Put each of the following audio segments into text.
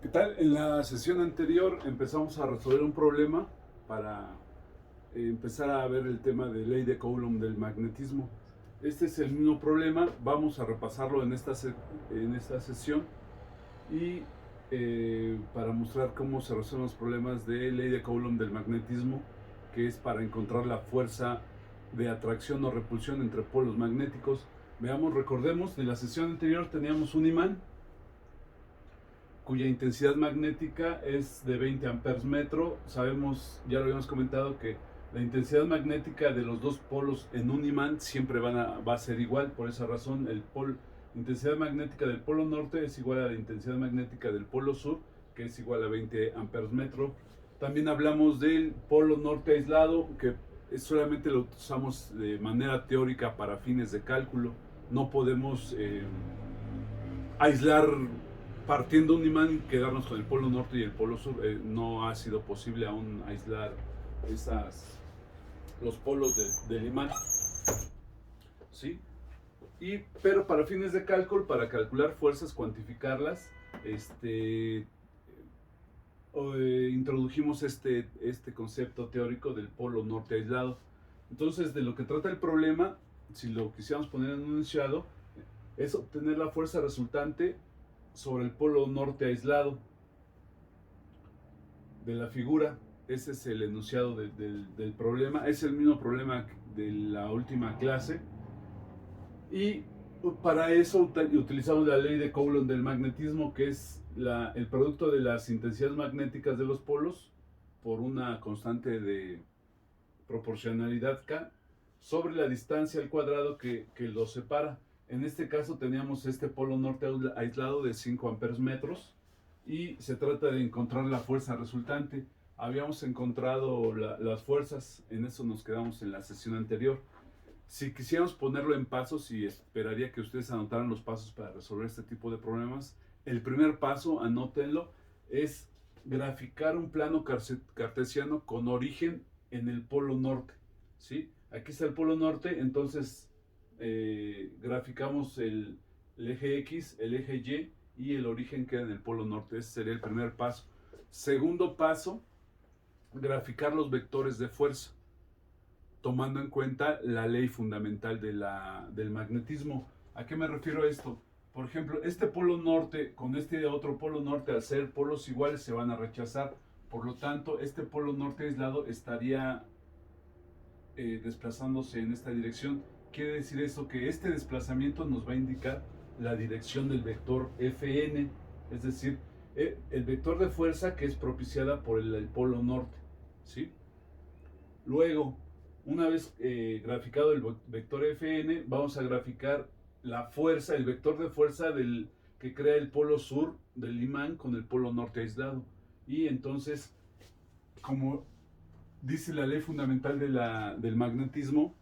¿Qué tal? En la sesión anterior empezamos a resolver un problema para empezar a ver el tema de ley de Coulomb del magnetismo. Este es el mismo problema, vamos a repasarlo en esta sesión y para mostrar cómo se resuelven los problemas de ley de Coulomb del magnetismo, que es para encontrar la fuerza de atracción o repulsión entre polos magnéticos. Veamos, recordemos, de la sesión anterior teníamos un imán cuya intensidad magnética es de 20 amperes metro. Sabemos, ya lo habíamos comentado, que la intensidad magnética de los dos polos en un imán siempre va a ser igual. Por esa razón, la intensidad magnética del polo norte es igual a la intensidad magnética del polo sur, que es igual a 20 amperes metro. También hablamos del polo norte aislado, que solamente lo usamos de manera teórica para fines de cálculo. No podemos aislar partiendo un imán y quedarnos con el polo norte y el polo sur. No ha sido posible aún aislar los polos del imán, ¿sí? Pero para fines de cálculo, para calcular fuerzas, cuantificarlas, introdujimos este concepto teórico del polo norte aislado. Entonces, de lo que trata el problema, si lo quisiéramos poner en un enunciado, es obtener la fuerza resultante sobre el polo norte aislado de la figura. Ese es el enunciado del problema. Es el mismo problema de la última clase. Y para eso utilizamos la ley de Coulomb del magnetismo, que es el producto de las intensidades magnéticas de los polos por una constante de proporcionalidad K sobre la distancia al cuadrado que los separa. En este caso teníamos este polo norte aislado de 5 amperes metros y se trata de encontrar la fuerza resultante. Habíamos encontrado las fuerzas, en eso nos quedamos en la sesión anterior. Si quisiéramos ponerlo en pasos, y esperaría que ustedes anotaran los pasos para resolver este tipo de problemas, el primer paso, anótenlo, es graficar un plano cartesiano con origen en el polo norte, ¿sí? Aquí está el polo norte, entonces graficamos el eje X, el eje Y el origen queda en el polo norte. Ese sería el primer paso. Segundo paso, graficar los vectores de fuerza, tomando en cuenta la ley fundamental del magnetismo. ¿A qué me refiero a esto? Por ejemplo, este polo norte con este otro polo norte, al ser polos iguales, se van a rechazar. Por lo tanto, este polo norte aislado estaría desplazándose en esta dirección. Quiere decir eso que este desplazamiento nos va a indicar la dirección del vector Fn, es decir, el vector de fuerza que es propiciada por el polo norte, ¿sí? Luego, una vez graficado el vector Fn, vamos a graficar la fuerza, el vector de fuerza que crea el polo sur del imán con el polo norte aislado. Y entonces, como dice la ley fundamental del magnetismo,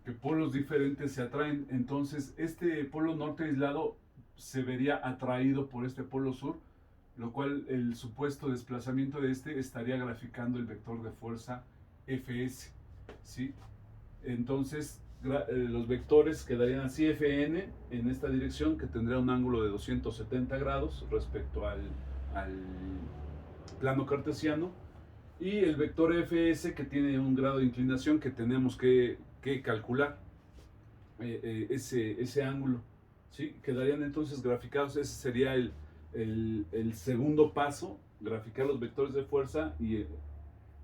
que polos diferentes se atraen, entonces este polo norte aislado se vería atraído por este polo sur, lo cual el supuesto desplazamiento de este estaría graficando el vector de fuerza Fs, ¿sí? Entonces los vectores quedarían así: Fn en esta dirección, que tendría un ángulo de 270 grados respecto al plano cartesiano, y el vector Fs, que tiene un grado de inclinación que tenemos que calcular ese ángulo, ¿sí? Quedarían entonces graficados. Ese sería el segundo paso: graficar los vectores de fuerza y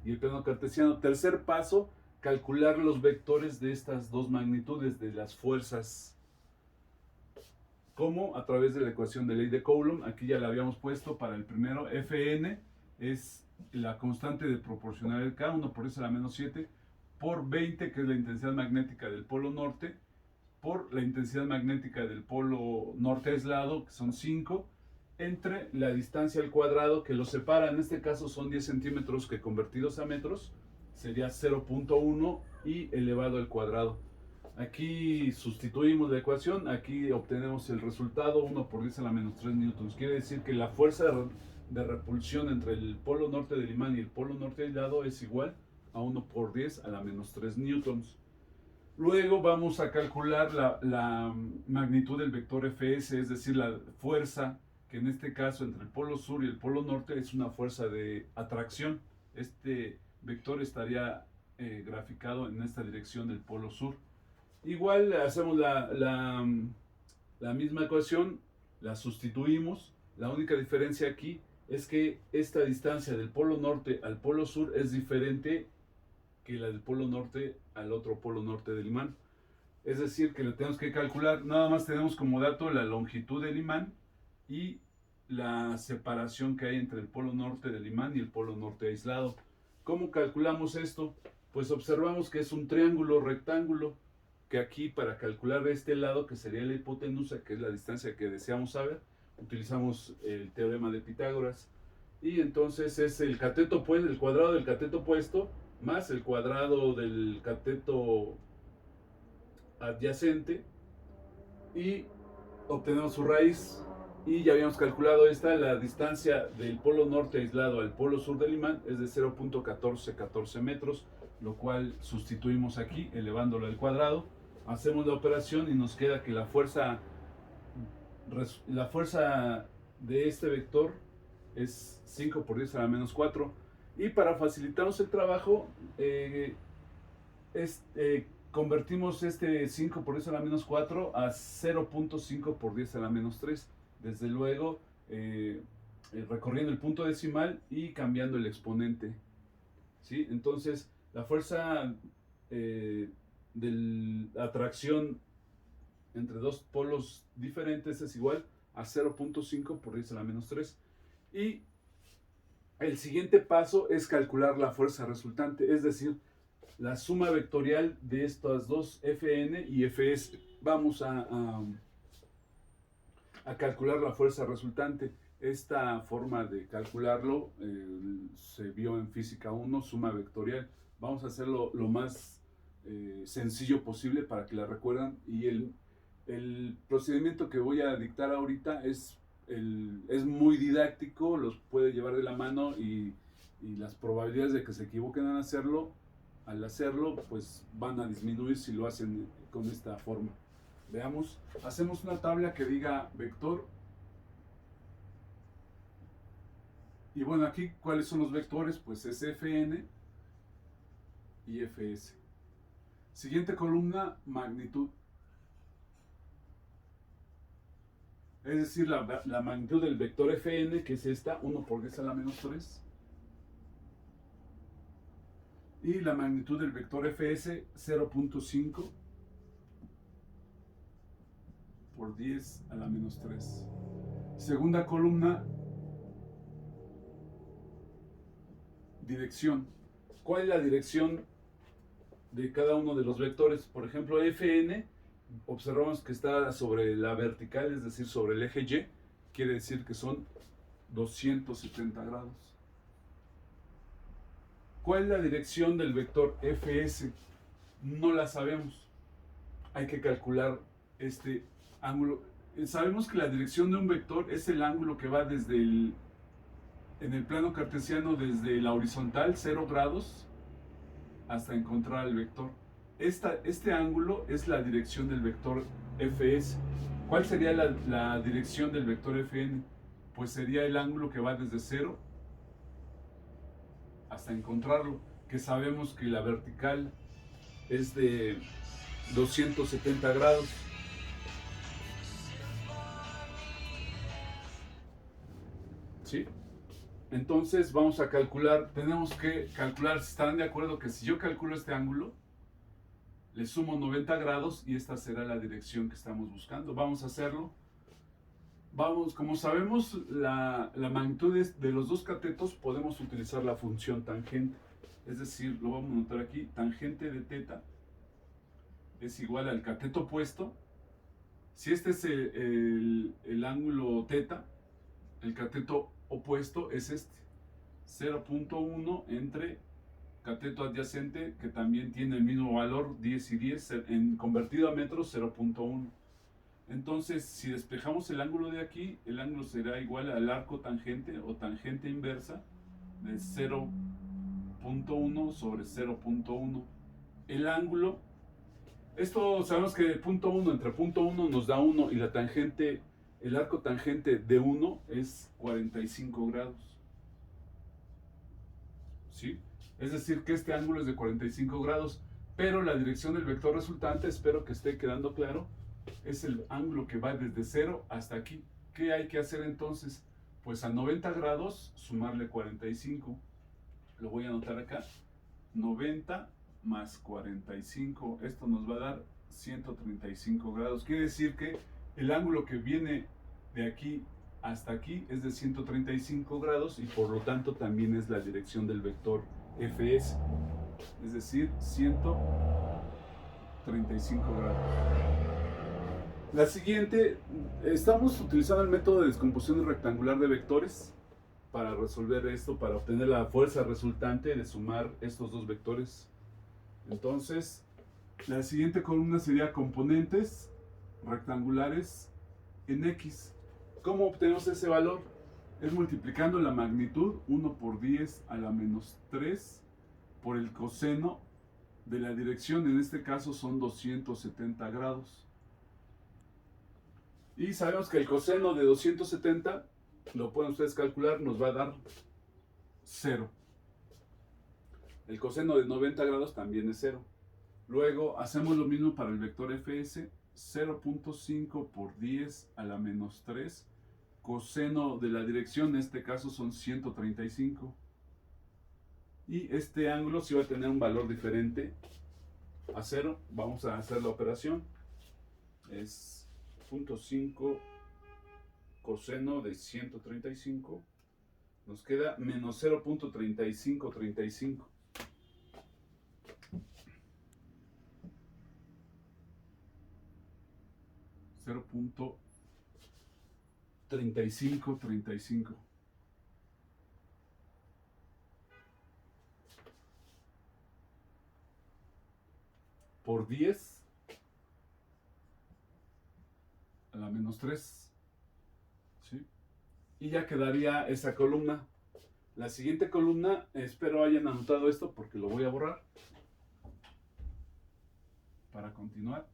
el plano cartesiano. Tercer paso: calcular los vectores de estas dos magnitudes de las fuerzas. ¿Cómo? A través de la ecuación de ley de Coulomb. Aquí ya la habíamos puesto para el primero. Fn es la constante de proporcionalidad K, 1 por 10 a la menos 7, por 20, que es la intensidad magnética del polo norte, por la intensidad magnética del polo norte aislado, que son 5, entre la distancia al cuadrado que los separa. En este caso son 10 centímetros, que convertidos a metros sería 0.1 y elevado al cuadrado. Aquí sustituimos la ecuación, aquí obtenemos el resultado: 1 por 10 a la menos 3 newtons. Quiere decir que la fuerza de repulsión entre el polo norte del imán y el polo norte aislado es igual a 1 por 10 a la menos 3 newtons. Luego vamos a calcular la magnitud del vector Fs, es decir, la fuerza que en este caso entre el polo sur y el polo norte es una fuerza de atracción. Este vector estaría graficado en esta dirección del polo sur. Igual hacemos la misma ecuación, la sustituimos. La única diferencia aquí es que esta distancia del polo norte al polo sur es diferente que la del polo norte al otro polo norte del imán. Es decir, que lo tenemos que calcular. Nada más tenemos como dato la longitud del imán y la separación que hay entre el polo norte del imán y el polo norte aislado. ¿Cómo calculamos esto? Pues observamos que es un triángulo rectángulo, que aquí para calcular este lado, que sería la hipotenusa, que es la distancia que deseamos saber, utilizamos el teorema de Pitágoras. Y entonces es el cateto, pues, el cuadrado del cateto opuesto más el cuadrado del cateto adyacente, y obtenemos su raíz. Y ya habíamos calculado la distancia del polo norte aislado al polo sur del imán es de 0.1414 metros, lo cual sustituimos aquí elevándolo al cuadrado. Hacemos la operación y nos queda que la fuerza de este vector es 5 por 10 a la menos 4. Y para facilitarnos el trabajo, convertimos este 5 por 10 a la menos 4 a 0.5 por 10 a la menos 3. Desde luego, recorriendo el punto decimal y cambiando el exponente. ¿Sí? Entonces, la fuerza de la atracción entre dos polos diferentes es igual a 0.5 por 10 a la menos 3. Y el siguiente paso es calcular la fuerza resultante, es decir, la suma vectorial de estas dos Fn y Fs. Vamos a calcular la fuerza resultante. Esta forma de calcularlo se vio en Física 1, suma vectorial. Vamos a hacerlo lo más sencillo posible para que la recuerden. Y el procedimiento que voy a dictar ahorita es muy didáctico, los puede llevar de la mano y las probabilidades de que se equivoquen al hacerlo, pues van a disminuir si lo hacen con esta forma. Veamos, hacemos una tabla que diga vector. Y bueno, aquí, ¿cuáles son los vectores? Pues es Fn y Fs. Siguiente columna, magnitud. Es decir, la magnitud del vector Fn, que es esta, 1 por 10 a la menos 3. Y la magnitud del vector Fs, 0.5 por 10 a la menos 3. Segunda columna, dirección. ¿Cuál es la dirección de cada uno de los vectores? Por ejemplo, Fn, observamos que está sobre la vertical, es decir, sobre el eje Y, quiere decir que son 270 grados. ¿Cuál es la dirección del vector Fs? No la sabemos. Hay que calcular este ángulo. Sabemos que la dirección de un vector es el ángulo que va en el plano cartesiano desde la horizontal, 0 grados, hasta encontrar el vector. Este ángulo es la dirección del vector Fs. ¿Cuál sería la dirección del vector Fn? Pues sería el ángulo que va desde 0 hasta encontrarlo, que sabemos que la vertical es de 270 grados. ¿Sí? Entonces vamos a calcular, tenemos que calcular, si estarán de acuerdo que si yo calculo este ángulo, le sumo 90 grados y esta será la dirección que estamos buscando. Vamos a hacerlo. Como sabemos, la magnitud de los dos catetos, podemos utilizar la función tangente. Es decir, lo vamos a notar aquí, tangente de teta es igual al cateto opuesto. Si este es el ángulo teta, el cateto opuesto es este, 0.1 entre cateto adyacente, que también tiene el mismo valor, 10 y 10, convertido a metros, 0.1. Entonces, si despejamos el ángulo de aquí, el ángulo será igual al arco tangente o tangente inversa de 0.1 sobre 0.1. El ángulo, esto sabemos que punto 1 entre punto 1 nos da 1 y la tangente el arco tangente de 1 es 45 grados. ¿Sí? Es decir, que este ángulo es de 45 grados, pero la dirección del vector resultante, espero que esté quedando claro, es el ángulo que va desde 0 hasta aquí. ¿Qué hay que hacer entonces? Pues a 90 grados sumarle 45. Lo voy a anotar acá. 90 más 45. Esto nos va a dar 135 grados. Quiere decir que el ángulo que viene de aquí hasta aquí es de 135 grados y por lo tanto también es la dirección del vector Fs. Es decir, 135 grados. La siguiente, estamos utilizando el método de descomposición rectangular de vectores para resolver esto, para obtener la fuerza resultante de sumar estos dos vectores. Entonces, la siguiente columna sería componentes rectangulares en X. ¿Cómo obtenemos ese valor? Es multiplicando la magnitud 1 por 10 a la menos 3 por el coseno de la dirección, en este caso son 270 grados. Y sabemos que el coseno de 270, lo pueden ustedes calcular, nos va a dar 0. El coseno de 90 grados también es 0. Luego hacemos lo mismo para el vector Fs, 0.5 por 10 a la menos 3. Coseno de la dirección, en este caso son 135. Y este ángulo sí va a tener un valor diferente a 0. Vamos a hacer la operación. Es 0.5 coseno de 135. Nos queda menos 0.3535. .3535 por 10 a la menos 3, ¿sí? Y ya quedaría esa columna. La siguiente columna, espero hayan anotado esto porque lo voy a borrar para continuar.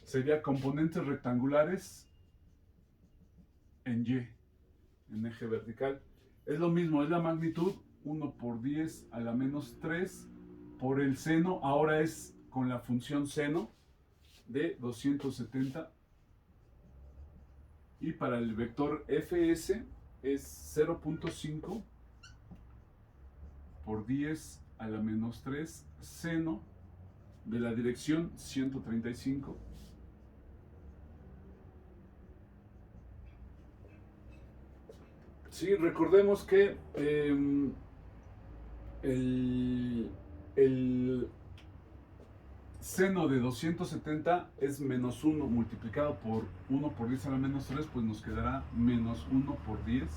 Sería componentes rectangulares en Y, en eje vertical. Es lo mismo, es la magnitud 1 por 10 a la menos 3 por el seno. Ahora es con la función seno de 270. Y para el vector Fs es 0.5 por 10 a la menos 3 seno de la dirección 135. Sí, recordemos que el seno de 270 es menos 1 multiplicado por 1 por 10 a la menos 3, pues nos quedará menos 1 por 10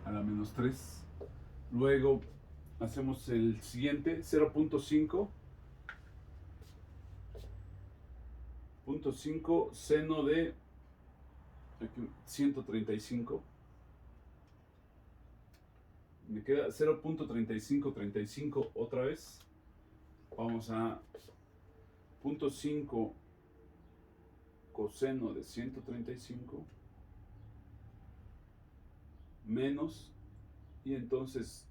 a la menos 3. Luego hacemos el siguiente, 0.5 seno de 135. Me queda 0.3535 otra vez. Vamos a 0.5 coseno de 135 menos, y entonces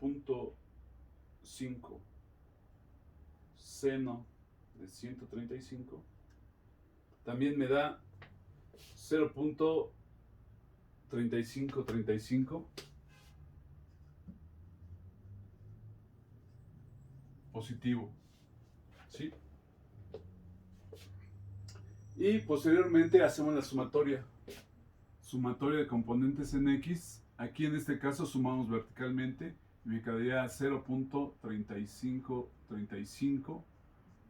0.5 seno de 135 también me da 0.3535 positivo, ¿sí? Y posteriormente hacemos la sumatoria de componentes en X. Aquí en este caso sumamos verticalmente y me quedaría 0.3535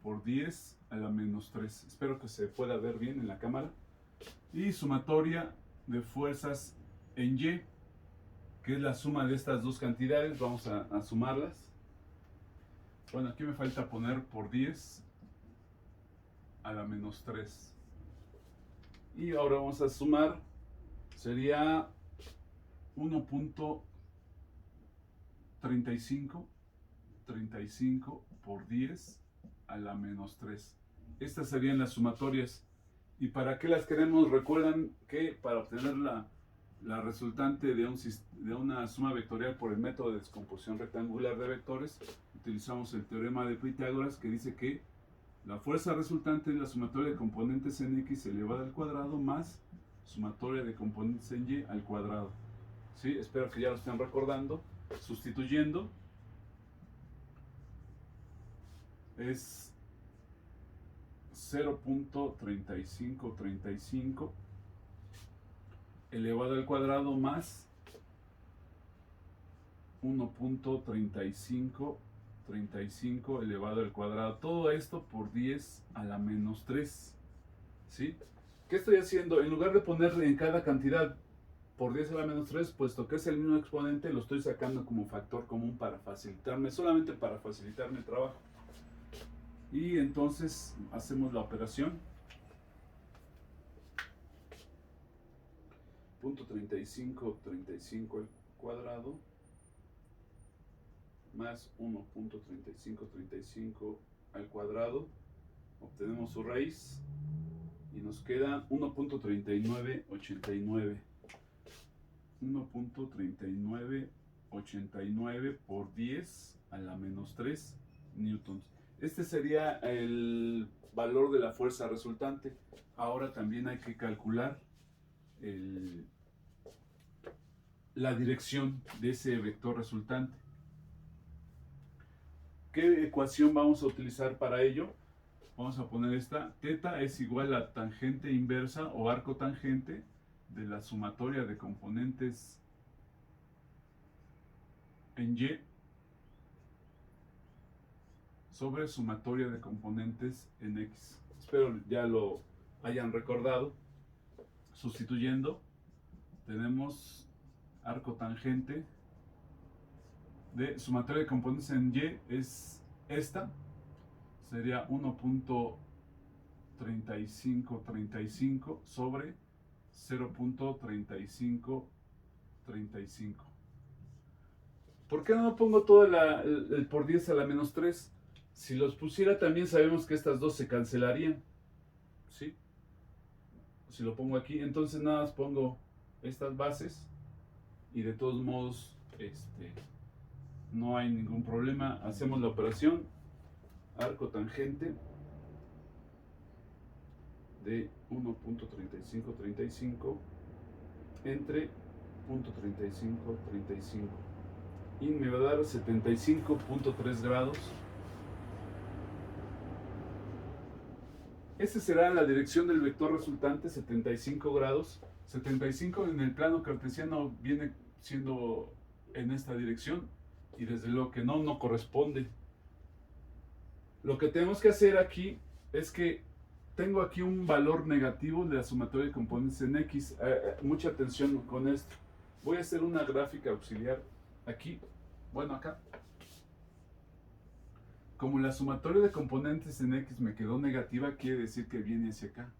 por 10 a la menos 3. Espero que se pueda ver bien en la cámara. Y sumatoria de fuerzas en Y, que es la suma de estas dos cantidades. Vamos a sumarlas. Bueno, aquí me falta poner por 10 a la menos 3. Y ahora vamos a sumar. Sería 1.35 por 10 a la menos 3. Estas serían las sumatorias. ¿Y para qué las queremos? Recuerdan que para obtener la resultante de una suma vectorial por el método de descomposición rectangular de vectores, utilizamos el teorema de Pitágoras, que dice que la fuerza resultante es la sumatoria de componentes en x elevada al cuadrado más sumatoria de componentes en y al cuadrado. ¿Sí? Espero que ya lo estén recordando. Sustituyendo, es 0.3535 elevado al cuadrado más 1.3535 elevado al cuadrado. Todo esto por 10 a la menos 3. ¿Sí? ¿Qué estoy haciendo? En lugar de ponerle en cada cantidad por 10 a la menos 3, puesto que es el mismo exponente, lo estoy sacando como factor común para facilitarme, solamente para facilitarme el trabajo. Y entonces hacemos la operación. 0.3535 al cuadrado más 1.3535 al cuadrado. Obtenemos su raíz y nos queda 1.3989. 1.3989 por 10 a la menos 3 newtons. Este sería el valor de la fuerza resultante. Ahora también hay que calcular la dirección de ese vector resultante. ¿Qué ecuación vamos a utilizar para ello? Vamos a poner esta. Teta es igual a tangente inversa o arco tangente de la sumatoria de componentes en y sobre sumatoria de componentes en x. Espero ya lo hayan recordado. Sustituyendo, tenemos arco tangente de sumatoria de componentes en y es esta. Sería 1.3535 sobre 0.3535. ¿Por qué no pongo todo el por 10 a la menos 3? Si los pusiera también sabemos que estas dos se cancelarían. ¿Sí? Si lo pongo aquí, entonces nada más pongo estas bases y de todos modos no hay ningún problema. Hacemos la operación arco tangente de 1.3535 entre 0.3535 y me va a dar 75.3 grados. Esta será la dirección del vector resultante, 75 grados. 75 en el plano cartesiano viene siendo en esta dirección y desde luego que no corresponde. Lo que tenemos que hacer aquí es que tengo aquí un valor negativo de la sumatoria de componentes en x. Mucha atención con esto. Voy a hacer una gráfica auxiliar aquí, bueno acá. Como la sumatoria de componentes en x me quedó negativa, quiere decir que viene hacia acá.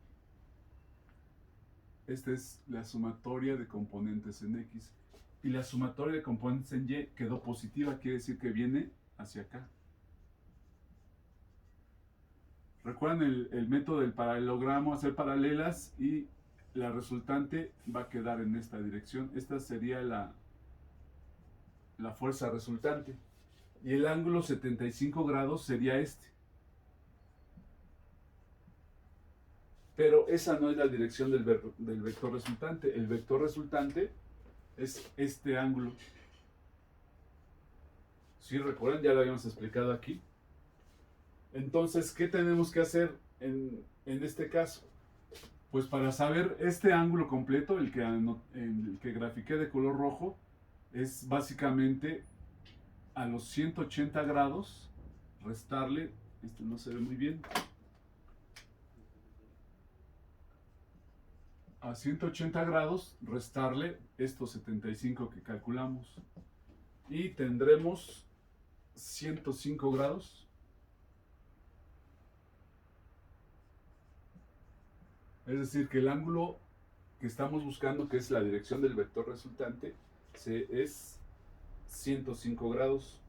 Esta es la sumatoria de componentes en x. Y la sumatoria de componentes en y quedó positiva, quiere decir que viene hacia acá. Recuerden el método del paralelogramo, hacer paralelas y la resultante va a quedar en esta dirección. Esta sería la fuerza resultante. Y el ángulo 75 grados sería este. Pero esa no es la dirección del vector resultante. El vector resultante es este ángulo. ¿Sí recuerdan? Ya lo habíamos explicado aquí. Entonces, ¿qué tenemos que hacer en este caso? Pues para saber este ángulo completo, el que grafiqué de color rojo, es básicamente a los 180 grados, restarle, no se ve muy bien, a 180 grados, restarle estos 75 que calculamos, y tendremos 105 grados. Es decir, que el ángulo que estamos buscando, que es la dirección del vector resultante, es 105 grados.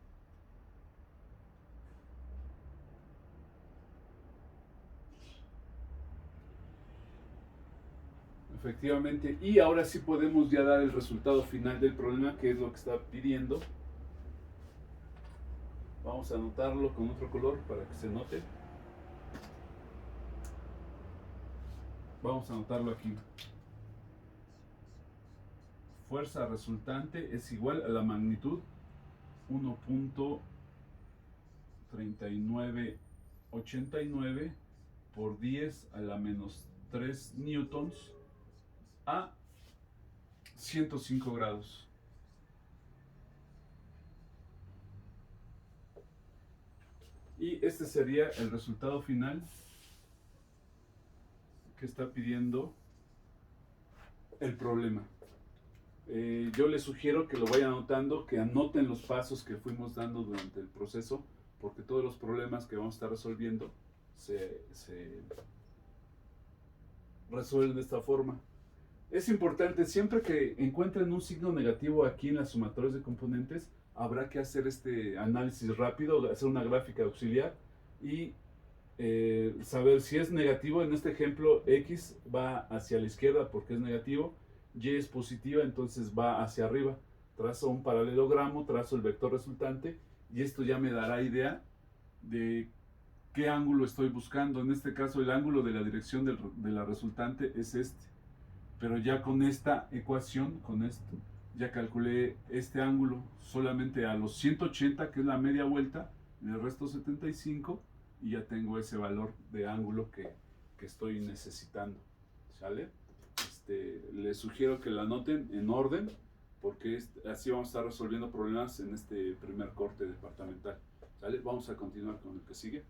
Efectivamente. Y ahora sí podemos ya dar el resultado final del problema, que es lo que está pidiendo. Vamos a anotarlo con otro color para que se note. Vamos a anotarlo aquí. Fuerza resultante es igual a la magnitud 1.3989 por 10 a la menos 3 newtons a 105 grados. Y este sería el resultado final que está pidiendo el problema. Yo les sugiero que lo vayan anotando, que anoten los pasos que fuimos dando durante el proceso, porque todos los problemas que vamos a estar resolviendo se resuelven de esta forma. Es importante, siempre que encuentren un signo negativo aquí en las sumatorias de componentes, habrá que hacer este análisis rápido, hacer una gráfica auxiliar y saber si es negativo. En este ejemplo, X va hacia la izquierda porque es negativo, Y es positiva, entonces va hacia arriba. Trazo un paralelogramo, trazo el vector resultante y esto ya me dará idea de qué ángulo estoy buscando. En este caso, el ángulo de la dirección de la resultante es este. Pero ya con esta ecuación, con esto, ya calculé este ángulo solamente a los 180, que es la media vuelta, en el resto 75, y ya tengo ese valor de ángulo que estoy necesitando. ¿Sale? Les sugiero que la anoten en orden, porque así vamos a estar resolviendo problemas en este primer corte departamental. ¿Sale? Vamos a continuar con el que sigue.